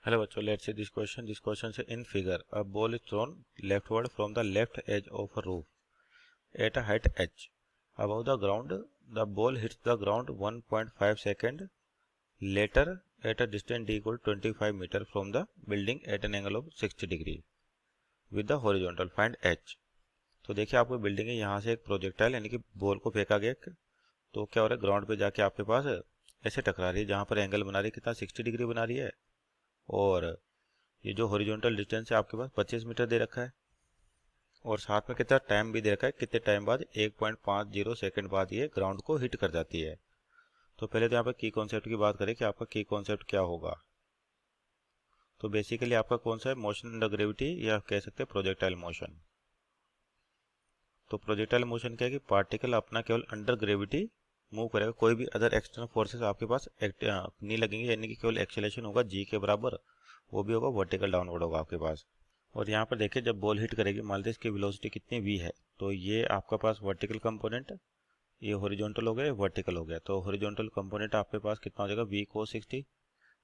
Hello बच्चों, let's see this question. This question is in figure. A ball is thrown leftward from the left edge of a roof at a height h. Above the ground, the ball hits the ground 1.5 second later at a distance d equal 25 meter from the building at an angle of 60 degree with the horizontal. Find h. तो देखिए आपको building है, यहाँ से एक projectile यानी कि ball को फेंका गया, तो क्या हो रहा है, ग्राउंड पे जाके आपके पास ऐसे टकरा रही है जहाँ पर एंगल बना रही है, कितना 60 डिग्री बना रही है। और ये जो हॉरिजॉन्टल डिस्टेंस है आपके पास 25 मीटर दे रखा है और साथ में कितना टाइम भी दे रखा है, कितने टाइम बाद 1.50 सेकंड बाद ये ग्राउंड को हिट कर जाती है। तो पहले तो यहाँ पर की कॉन्सेप्ट की बात करें कि आपका की कॉन्सेप्ट क्या होगा। तो बेसिकली आपका कौन सा है, मोशन अंडर ग्रेविटी या कह सकते हैं प्रोजेक्टाइल मोशन। तो प्रोजेक्टाइल मोशन क्या है कि पार्टिकल अपना केवल अंडर ग्रेविटी मूव करेगा, कोई भी अदर एक्सटर्नल फोर्सेस आपके पास नहीं लगेंगे, यानी कि केवल एक्सेलरेशन होगा जी के बराबर, वो भी होगा वर्टिकल डाउनवर्ड होगा आपके पास। और यहाँ पर देखिए जब बॉल हिट करेगी, मान लीजिए इसकी वेलोसिटी कितनी v है, तो ये आपका पास वर्टिकल कंपोनेंट, ये हॉरिजॉन्टल हो गया, वर्टिकल हो गया। तो हॉरिजॉन्टल कंपोनेंट आपके पास कितना हो जाएगा, v cos 60,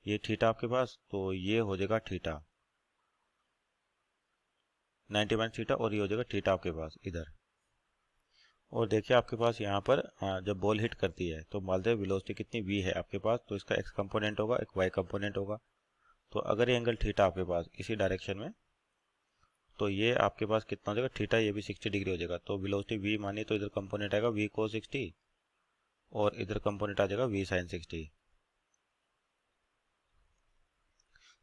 ये थीटा आपके पास, तो ये हो जाएगा थीटा 90 माइनस थीटा, और ये हो जाएगा थीटा आपके पास इधर। और देखिए आपके पास यहाँ पर जब बॉल हिट करती है तो मान लीजिए वेलोसिटी कितनी v है आपके पास, तो इसका x कंपोनेंट होगा, एक y कंपोनेंट होगा। तो अगर ये एंगल थीटा आपके पास इसी डायरेक्शन में, तो ये आपके पास कितना हो जाएगा थीटा, ये भी 60 डिग्री हो जाएगा। तो वेलोसिटी v मानिए तो इधर कंपोनेंट आएगा v cos 60 और इधर कंपोनेंट आ जाएगा v sin 60।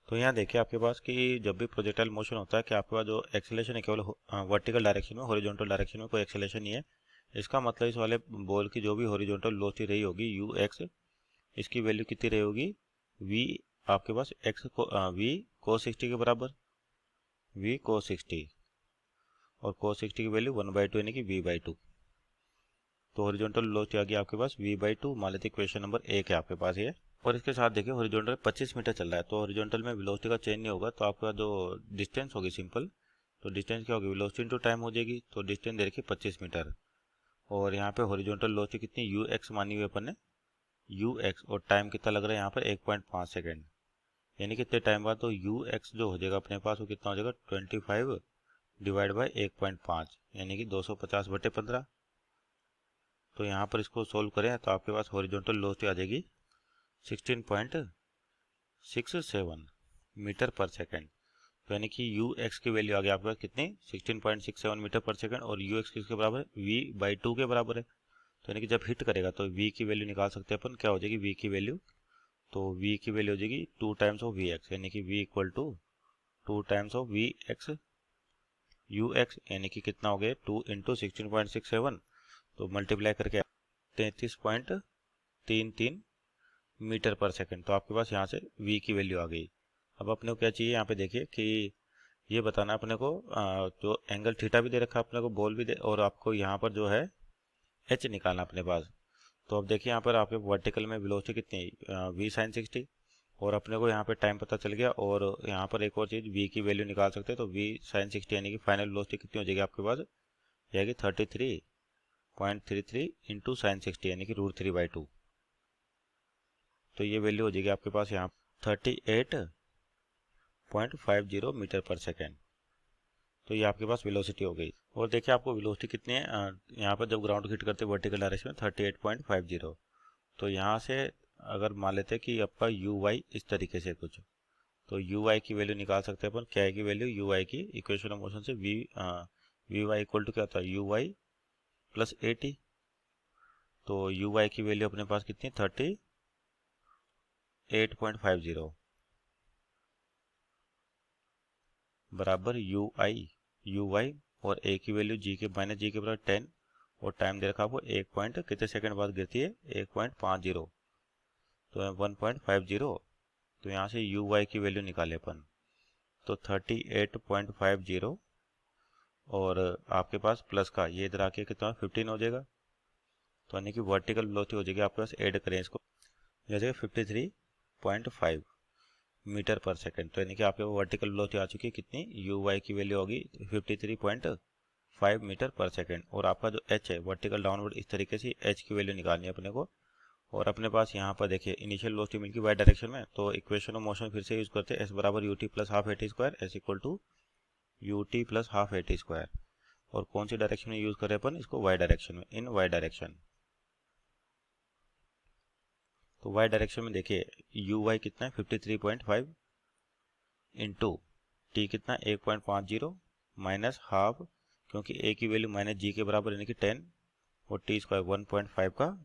तो यहाँ देखिए आपके पास कि जब भी प्रोजेक्टाइल मोशन होता है कि आपके पास जो एक्सेलरेशन है केवल वर्टिकल डायरेक्शन में, हॉरिजॉन्टल डायरेक्शन में कोई एक्सेलरेशन नहीं है। इसका मतलब इस वाले बॉल की जो भी हॉरिजॉन्टल वेलोसिटी रही होगी u x, इसकी वैल्यू कितनी रही होगी, v आपके पास x को v cos 60 के बराबर, v cos 60 और cos 60 की वैल्यू 1/2 यानी कि v/2। तो हॉरिजॉन्टल वेलोसिटी आ गई आपके पास v/2, मान लेते क्वेश्चन नंबर 1 है आपके पास ये। और इसके साथ देखिए हॉरिजॉन्टल 25 मीटर चल रहा है, तो हॉरिजॉन्टल में वेलोसिटी का चेंज नहीं होगा, तो आपका जो डिस्टेंस होगी सिंपल, तो डिस्टेंस क्या होगी, वेलोसिटी इनटू टाइम हो जाएगी। तो डिस्टेंस दे रखी 25 मीटर और यहाँ पे हॉरिजॉन्टल वेलोसिटी कितनी ux मानी हुई अपन ने, ux, और टाइम कितना लग रहा है यहाँ पर 1.5 सेकेंड, यानी कितने टाइम बाद, तो ux जो हो जाएगा अपने पास वो कितना हो जाएगा 25 डिवाइड बाई 1.5 यानी कि 250/15। तो यहाँ पर इसको सोल्व करें तो आपके पास हॉरिजॉन्टल वेलोसिटी आ जाएगी 16.67 मीटर पर सेकेंड। तो यानी कि ux की वैल्यू आ गई आपके पास कितनी, 16.67 मीटर पर सेकेंड, और ux किसके बराबर है, v/2 के बराबर है। तो यानी कि जब हिट करेगा तो v की वैल्यू निकाल सकते हैं अपन, क्या हो जाएगी v की वैल्यू, तो v की वैल्यू हो जाएगी 2 टाइम्स ऑफ vx, यानी कि v equal to 2 times of vx ux, यानी कि कितना हो गया 2 इंटू 16.67, तो मल्टीप्लाई करके 33.33 मीटर पर सेकंड। तो आपके पास यहाँ से v की वैल्यू आ गई। अब अपने को क्या चाहिए, यहाँ पे देखिए कि ये बताना अपने को जो एंगल थीटा भी दे रखा है अपने को, बॉल भी दे, और आपको यहाँ पर जो है h निकालना अपने पास। तो अब देखिए यहाँ पर आपके वर्टिकल में वेलोसिटी कितनी है, v sin 60, और अपने को यहाँ पे टाइम पता चल गया। और यहाँ पर एक और चीज़ v की वैल्यू निकाल सकते हैं, तो v sin 60 यानी कि फाइनल वेलोसिटी कितनी हो जाएगी आपके पास, यह कि 33.33 इंटू साइन 60 यानी कि √3/2। तो ये वैल्यू हो जाएगी आपके पास यहाँ 38.50 मीटर पर सेकेंड। तो ये आपके पास वेलोसिटी हो गई। और देखिए आपको वेलोसिटी कितनी है, यहाँ पर जब ग्राउंड हिट करते वर्टिकल डायरेक्शन में 38.50। तो यहाँ से अगर मान लेते हैं कि आपका यू वाई इस तरीके से कुछ, तो यू वाई की वैल्यू निकाल सकते हैं अपन, क्या है की वैल्यू, यू वाई की इक्वेशन ऑफ मोशन से वी वाई इक्वल टू क्या होता है, यू वाई प्लस 80। तो यू वाई की वैल्यू अपने पास कितनी 38.50 बराबर यू वाई, और ए की वैल्यू जी के माइनस जी के बराबर 10, और टाइम दे रखा आपको 1 पॉइंट कितने सेकंड बाद गिरती है 1.50, तो 1.50। तो यहाँ से यू वाई की वैल्यू निकाले अपन, तो 38.50 और आपके पास प्लस का ये इधर आके कितना 15 हो जाएगा। तो यानी कि वर्टिकल वेलोसिटी हो जाएगी आपके पास, ऐड करें इसको, जैसे 53.5 मीटर पर सेकंड। तो यानी कि आपके वर्टिकल वेलोसिटी आ चुकी है कितनी, यू वाई की वैल्यू होगी 53.5 मीटर पर सेकंड। और आपका जो एच है वर्टिकल डाउनवर्ड, इस तरीके से एच की वैल्यू निकालनी है अपने को, और अपने पास यहाँ पर देखिए इनिशियल वेलोसिटी मिलकी वाई डायरेक्शन में, तो इक्वेशन ऑफ मोशन फिर से यूज करते हैं, एस बराबर U T plus half A T square S equal to U T plus half A T square. और कौन सी डायरेक्शन में यूज करें अपन इसको, वाई डायरेक्शन में, इन वाई डायरेक्शन। तो वाई डायरेक्शन में देखिए यू वाई कितना है 53.5 इंटू टी कितना 1.50 माइनस हाफ, क्योंकि ए की वैल्यू माइनस जी के बराबर यानी कि 10 और टी स्क्वायर 1.5 का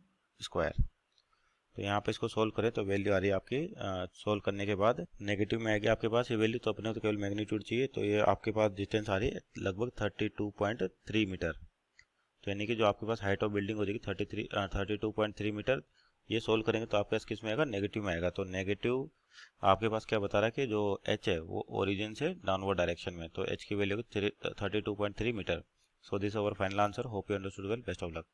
स्क्वायर। तो यहाँ पे इसको सोल्व करें तो वैल्यू आ रही है आपकी, सोल्व करने के बाद नेगेटिव में आएगी आपके पास ये वैल्यू, तो अपने को तो केवल मैग्नीट्यूड चाहिए, तो ये आपके पास डिस्टेंस आ रही है लगभग 32.3 मीटर। तो यानी कि जो आपके पास हाइट ऑफ बिल्डिंग हो जाएगी 32.3 मीटर। ये सोल्व करेंगे तो आपके पास किस में आएगा, नेगेटिव में आएगा। तो नेगेटिव आपके पास क्या बता रहा है कि जो एच है वो ओरिजिन से डाउनवर्ड डायरेक्शन में, तो एच की value 32.3 metre. So this our final answer, hope you understood well, best of luck.